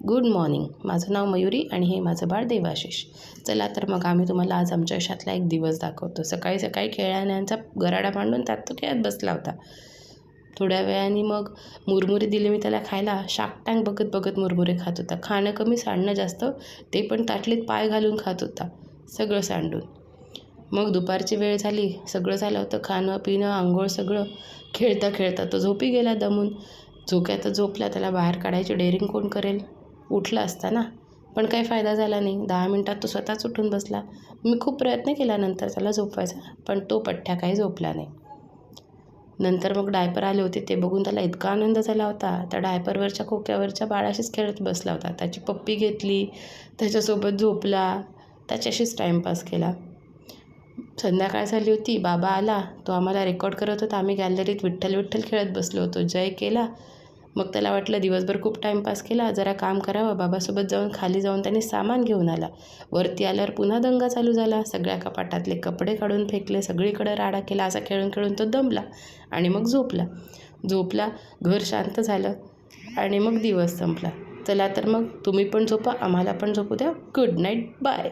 Good morning. माझं नाव मयुरी आणि हे माझं बाळ देवाशिष. चला तर मग आम्ही तुम्हाला आज आमच्या आयुष्यातला एक दिवस दाखवतो. सकाळी सकाळी खेळण्याचा गराडा मांडून त्यात तो खेळत बसला होता. थोड्या वेळाने मग मुरमुरे दिले मी त्याला खायला. शार्क टँक बघत बघत मुरमुरे खात होता. खाणं कमी सांडणं जास्त, ते पण ताटलीत पाय घालून खात होता, सगळं सांडून. मग दुपारची वेळ झाली, सगळं झालं होतं, खाणं पिणं आंघोळ सगळं. खेळता खेळता तो झोपी गेला दमून. झोक्यात झोपला, त्याला बाहेर काढायची डेअरिंग कोण करेल? उठला असता ना, पण काही फायदा झाला नाही. 10 मिनिटात तो स्वतःच उठून बसला. मी खूप प्रयत्न केला नंतर त्याला झोपवायचा, पण तो पठ्ठ्या काही झोपला नाही. नंतर मग डायपर आले होते, ते बघून त्याला इतका आनंद झाला होता. त्या डायपरवरच्या खोक्यावरच्या बाळाशीच खेळत बसला होता. त्याची पप्पी घेतली, त्याच्यासोबत झोपला, त्याच्याशीच टाईमपास केला. संध्याकाळ झाली होती, बाबा आला. तो आम्हाला रेकॉर्ड करत होता. आम्ही गॅलरीत विठ्ठल विठ्ठल खेळत बसलो होतो. जय केला. मग त्याला वाटलं दिवसभर खूप टाईमपास केला, जरा काम करावं. बाबासोबत जाऊन खाली जाऊन त्यांनी सामान घेऊन आला. वरती आल्यावर पुन्हा दंगा चालू झाला. सगळ्या कपाटातले कपडे काढून फेकले, सगळीकडे राडा केला. असा खेळून खेळून तो दमला आणि मग झोपला. घर शांत झालं आणि मग दिवस संपला. चला तर मग तुम्ही पण झोपा, आम्हाला पण झोपू द्या. Good night, bye.